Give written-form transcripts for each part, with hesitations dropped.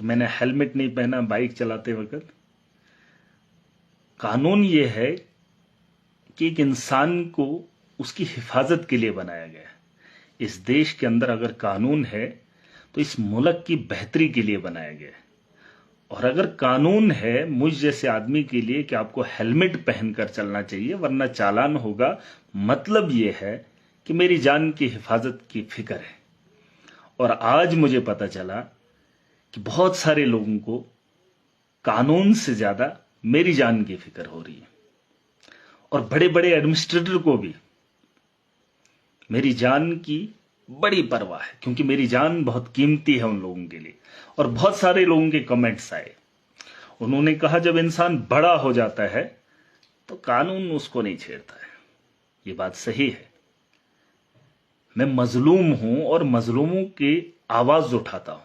कि मैंने हेलमेट नहीं पहना बाइक चलाते वक्त। कानून ये है कि एक इंसान को उसकी हिफाजत के लिए बनाया गया है। इस देश के अंदर अगर कानून है तो इस मुल्क की बेहतरी के लिए बनाया गया है। और अगर कानून है मुझ जैसे आदमी के लिए कि आपको हेलमेट पहनकर चलना चाहिए वरना चालान होगा, मतलब ये है कि मेरी जान की हिफाजत की फिक्र है। और आज मुझे पता चला कि बहुत सारे लोगों को कानून से ज्यादा मेरी जान की फिक्र हो रही है। और बड़े बड़े एडमिनिस्ट्रेटर को भी मेरी जान की बड़ी परवाह है, क्योंकि मेरी जान बहुत कीमती है उन लोगों के लिए। और बहुत सारे लोगों के कमेंट्स आए, उन्होंने कहा जब इंसान बड़ा हो जाता है तो कानून उसको नहीं छेड़ता है। ये बात सही है। मैं मजलूम हूं और मजलूमों की आवाज उठाता हूं।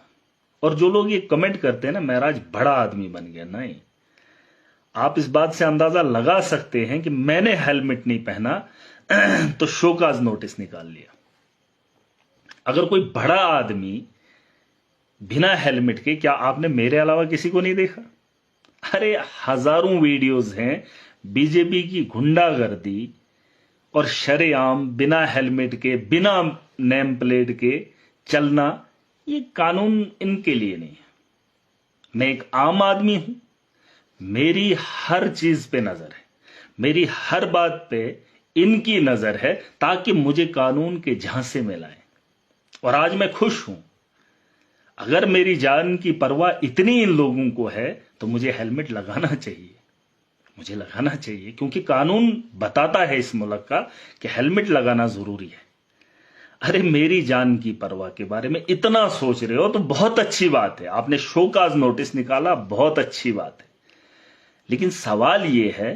और जो लोग ये कमेंट करते हैं ना महराज बड़ा आदमी बन गया, नहीं, आप इस बात से अंदाजा लगा सकते हैं कि मैंने हेलमेट नहीं पहना तो शोकाज नोटिस निकाल लिया। अगर कोई बड़ा आदमी बिना हेलमेट के, क्या आपने मेरे अलावा किसी को नहीं देखा? अरे हजारों वीडियोस हैं बीजेपी की गुंडागर्दी और शरेआम बिना हेलमेट के, बिना नेम प्लेट के चलना। ये कानून इनके लिए नहीं है। मैं एक आम आदमी हूं, मेरी हर चीज पे नजर है, मेरी हर बात पे इनकी नजर है ताकि मुझे कानून के झांसे में लाएं। और आज मैं खुश हूं। अगर मेरी जान की परवाह इतनी इन लोगों को है तो मुझे हेलमेट लगाना चाहिए, मुझे लगाना चाहिए, क्योंकि कानून बताता है इस मुल्क का कि हेलमेट लगाना जरूरी है। अरे मेरी जान की परवाह के बारे में इतना सोच रहे हो तो बहुत अच्छी बात है, आपने शोकाज नोटिस निकाला, बहुत अच्छी बात है। लेकिन सवाल यह है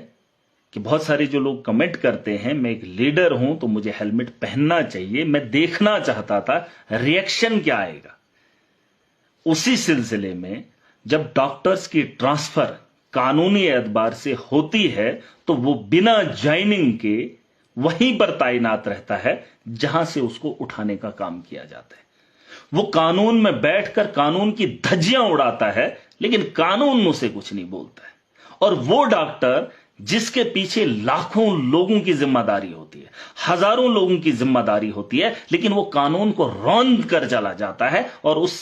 कि बहुत सारे जो लोग कमेंट करते हैं मैं एक लीडर हूं तो मुझे हेलमेट पहनना चाहिए, मैं देखना चाहता था रिएक्शन क्या आएगा। उसी सिलसिले में जब डॉक्टर्स की ट्रांसफर कानूनी एतबार से होती है तो वो बिना ज्वाइनिंग के वहीं पर तैनात रहता है जहां से उसको उठाने का काम किया जाता है। वो कानून में बैठकर कानून की धज्जियां उड़ाता है, लेकिन कानून उसे कुछ नहीं बोलता है। और वो डॉक्टर जिसके पीछे लाखों लोगों की जिम्मेदारी होती है, हजारों लोगों की जिम्मेदारी होती है, लेकिन वो कानून को रौंद कर चला जाता है और उस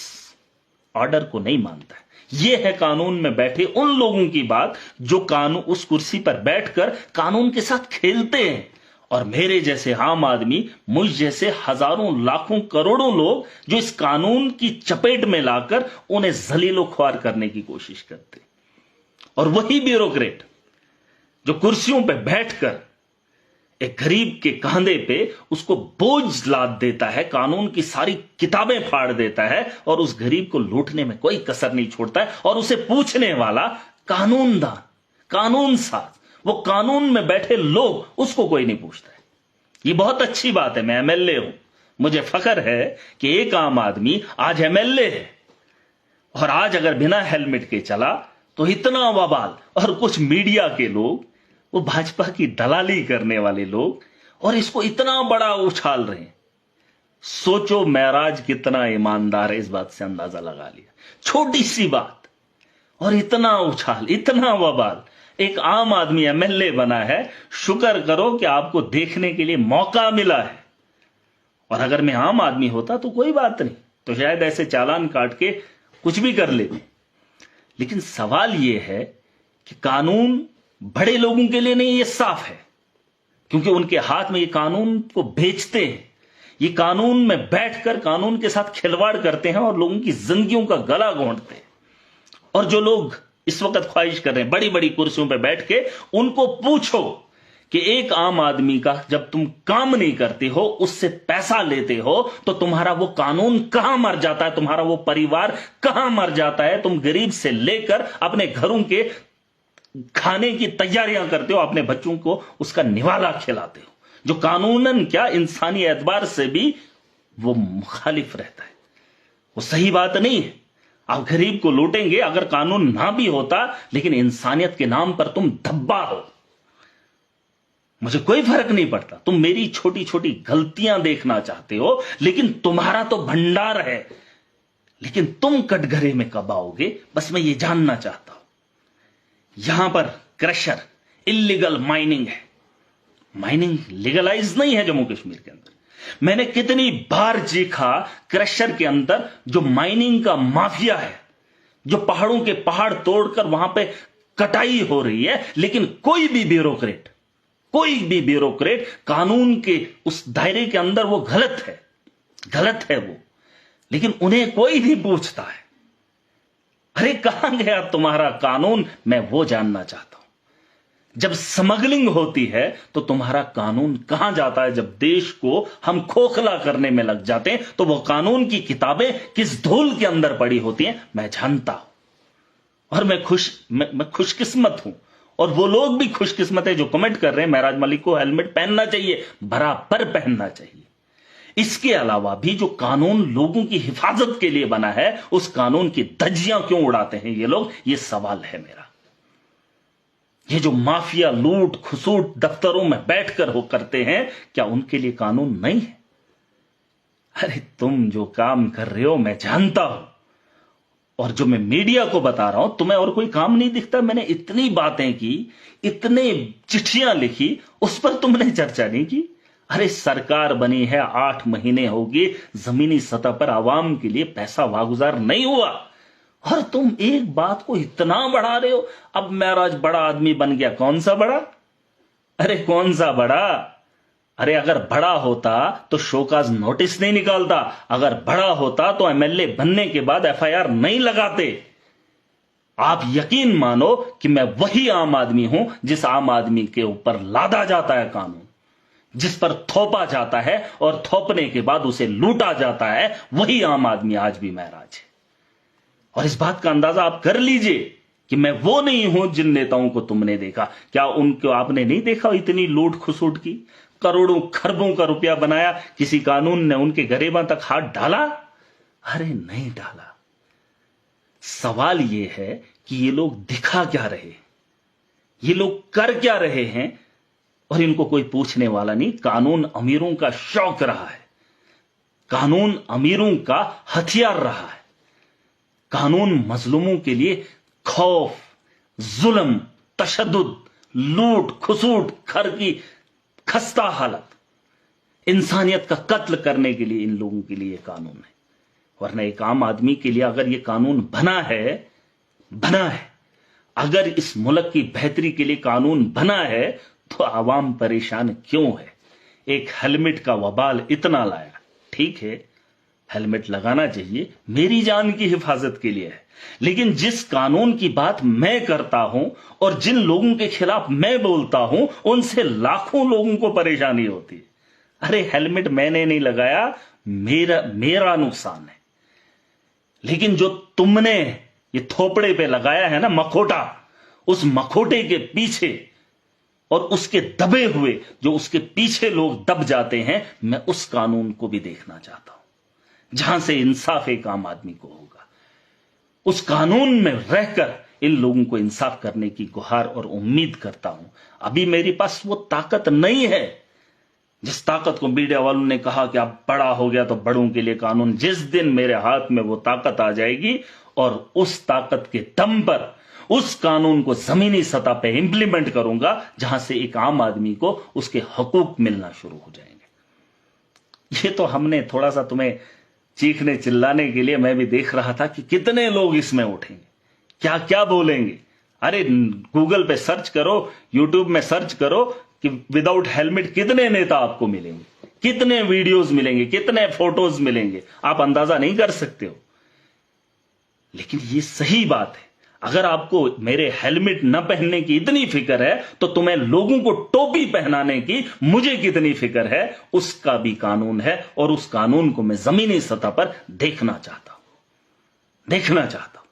ऑर्डर को नहीं मानता है। यह है कानून में बैठे उन लोगों की बात जो कानून उस कुर्सी पर बैठकर कानून के साथ खेलते हैं। और मेरे जैसे आम आदमी, मुझ जैसे हजारों लाखों करोड़ों लोग जो इस कानून की चपेट में लाकर उन्हें जलीलो ख्वार करने की कोशिश करते। और वही ब्यूरोक्रेट जो कुर्सियों पर बैठकर एक गरीब के कंधे पे उसको बोझ लाद देता है, कानून की सारी किताबें फाड़ देता है और उस गरीब को लूटने में कोई कसर नहीं छोड़ता है। और उसे पूछने वाला कानूनदान, कानून साज, वो कानून में बैठे लोग, उसको कोई नहीं पूछता है। ये बहुत अच्छी बात है। मैं एमएलए हूं, मुझे फख्र है कि एक आम आदमी आज एमएलए है। और आज अगर बिना हेलमेट के चला तो इतना बवाल। और कुछ मीडिया के लोग, वो भाजपा की दलाली करने वाले लोग, और इसको इतना बड़ा उछाल रहे हैं। सोचो महराज कितना ईमानदार है, इस बात से अंदाजा लगा लिया। छोटी सी बात और इतना उछाल, इतना बवाल। एक आम आदमी एमएलए बना है, शुक्र करो कि आपको देखने के लिए मौका मिला है। और अगर मैं आम आदमी होता तो कोई बात नहीं, तो शायद ऐसे चालान काट के कुछ भी कर लेते। लेकिन सवाल यह है कि कानून बड़े लोगों के लिए नहीं, ये साफ है, क्योंकि उनके हाथ में ये कानून को बेचते हैं। ये कानून में बैठकर कानून के साथ खिलवाड़ करते हैं और लोगों की जिंदगियों का गला घोंटते हैं। और जो लोग इस वक्त ख्वाहिश कर रहे हैं बड़ी बड़ी कुर्सियों पर बैठ के, उनको पूछो कि एक आम आदमी का जब तुम काम नहीं करते हो, उससे पैसा लेते हो, तो तुम्हारा वो कानून कहां मर जाता है, तुम्हारा वो परिवार कहां मर जाता है। तुम गरीब से लेकर अपने घरों के खाने की तैयारियां करते हो, अपने बच्चों को उसका निवाला खिलाते हो, जो कानूनन क्या इंसानी एतबार से भी वो मुखालिफ रहता है। वो सही बात नहीं है। आप गरीब को लूटेंगे, अगर कानून ना भी होता, लेकिन इंसानियत के नाम पर तुम धब्बा हो। मुझे कोई फर्क नहीं पड़ता, तुम मेरी छोटी छोटी गलतियां देखना चाहते हो, लेकिन तुम्हारा तो भंडार है। लेकिन तुम कटघरे में कब आओगे, बस मैं ये जानना चाहता हूं। यहां पर क्रशर, इल्लीगल माइनिंग है। माइनिंग लीगलाइज नहीं है जम्मू कश्मीर के अंदर। मैंने कितनी बार देखा क्रशर के अंदर जो माइनिंग का माफिया है, जो पहाड़ों के पहाड़ तोड़कर वहां पे कटाई हो रही है, लेकिन कोई भी ब्यूरोक्रेट कानून के उस दायरे के अंदर वो गलत है वो, लेकिन उन्हें कोई नहीं पूछता है। अरे कहां गया तुम्हारा कानून, मैं वो जानना चाहता हूं। जब स्मगलिंग होती है तो तुम्हारा कानून कहां जाता है? जब देश को हम खोखला करने में लग जाते हैं तो वो कानून की किताबें किस धूल के अंदर पड़ी होती हैं, मैं जानता हूं। और मैं खुशकिस्मत हूं, और वो लोग भी खुशकिस्मत है जो कमेंट कर रहे हैं महराज मलिक को हेलमेट पहनना चाहिए, बराबर पहनना चाहिए। इसके अलावा भी जो कानून लोगों की हिफाजत के लिए बना है, उस कानून की धज्जियां क्यों उड़ाते हैं ये लोग, ये सवाल है मेरा। ये जो माफिया लूट खसूट दफ्तरों में बैठकर हो करते हैं, क्या उनके लिए कानून नहीं है? अरे तुम जो काम कर रहे हो मैं जानता हूं, और जो मैं मीडिया को बता रहा हूं, तुम्हें और कोई काम नहीं दिखता? मैंने इतनी बातें की, इतने चिट्ठियां लिखी, उस पर तुमने चर्चा नहीं की। अरे सरकार बनी है 8 महीने हो गए, जमीनी सतह पर आवाम के लिए पैसा वागुजार नहीं हुआ, और तुम एक बात को इतना बढ़ा रहे हो। अब महराज बड़ा आदमी बन गया, कौन सा बड़ा? अरे कौन सा बड़ा? अरे अगर बड़ा होता तो शोकाज नोटिस नहीं निकालता, अगर बड़ा होता तो एमएलए बनने के बाद एफआईआर नहीं लगाते। आप यकीन मानो कि मैं वही आम आदमी हूं जिस आम आदमी के ऊपर लादा जाता है कानून, जिस पर थोपा जाता है और थोपने के बाद उसे लूटा जाता है, वही आम आदमी आज भी महराज है। और इस बात का अंदाजा आप कर लीजिए कि मैं वो नहीं हूं जिन नेताओं को तुमने देखा। क्या उनको आपने नहीं देखा इतनी लूट खसूट की? करोड़ों खरबों का रुपया बनाया, किसी कानून ने उनके गरीबां तक हाथ डाला? अरे नहीं डाला। सवाल यह है कि ये लोग दिखा क्या रहे, ये लोग कर क्या रहे हैं, और इनको कोई पूछने वाला नहीं। कानून अमीरों का शौक रहा है, कानून अमीरों का हथियार रहा है। कानून मजलूमों के लिए खौफ, जुल्म, तशद्दुद, लूट खसूट, घर की खस्ता हालत, इंसानियत का कत्ल करने के लिए इन लोगों के लिए कानून है। वरना एक आम आदमी के लिए अगर यह कानून बना है, अगर इस मुल्क की बेहतरी के लिए कानून बना है, तो आवाम परेशान क्यों है? एक हेलमेट का वबाल इतना लाया, ठीक है हेलमेट लगाना चाहिए, मेरी जान की हिफाजत के लिए है, लेकिन जिस कानून की बात मैं करता हूं और जिन लोगों के खिलाफ मैं बोलता हूं, उनसे लाखों लोगों को परेशानी होती है। अरे हेलमेट मैंने नहीं लगाया, मेरा नुकसान है, लेकिन जो तुमने ये थोपड़े पे लगाया है ना मखोटा, उस मखोटे के पीछे और उसके दबे हुए जो उसके पीछे लोग दब जाते हैं, मैं उस कानून को भी देखना चाहता हूं जहां से इंसाफ एक आम आदमी को होगा। उस कानून में रहकर इन लोगों को इंसाफ करने की गुहार और उम्मीद करता हूं। अभी मेरे पास वो ताकत नहीं है जिस ताकत को मीडिया वालों ने कहा कि अब बड़ा हो गया तो बड़ों के लिए कानून। जिस दिन मेरे हाथ में वो ताकत आ जाएगी और उस ताकत के दम पर उस कानून को जमीनी सतह पे इंप्लीमेंट करूंगा, जहां से एक आम आदमी को उसके हकूक मिलना शुरू हो जाएंगे। ये तो हमने थोड़ा सा तुम्हें चीखने चिल्लाने के लिए, मैं भी देख रहा था कि कितने लोग इसमें उठेंगे, क्या क्या बोलेंगे। अरे गूगल पे सर्च करो, यूट्यूब में सर्च करो कि विदाउट हेलमेट कितने नेता आपको मिलेंगे, कितने वीडियोस मिलेंगे, कितने फोटोज मिलेंगे, आप अंदाजा नहीं कर सकते हो। लेकिन ये सही बात है, अगर आपको मेरे हेलमेट न पहनने की इतनी फिक्र है, तो तुम्हें लोगों को टोपी पहनाने की मुझे कितनी फिक्र है, उसका भी कानून है, और उस कानून को मैं जमीनी सतह पर देखना चाहता हूं।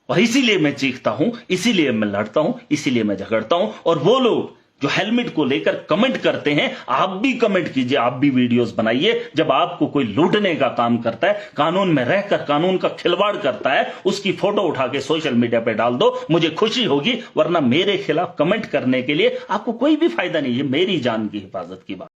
और इसीलिए मैं चीखता हूं, इसीलिए मैं लड़ता हूं, इसीलिए मैं झगड़ता हूं। और वो लोग जो हेलमेट को लेकर कमेंट करते हैं, आप भी कमेंट कीजिए, आप भी वीडियोस बनाइए। जब आपको कोई लूटने का काम करता है, कानून में रहकर कानून का खिलवाड़ करता है, उसकी फोटो उठा के सोशल मीडिया पे डाल दो, मुझे खुशी होगी। वरना मेरे खिलाफ कमेंट करने के लिए आपको कोई भी फायदा नहीं है। मेरी जान की हिफाजत की बात।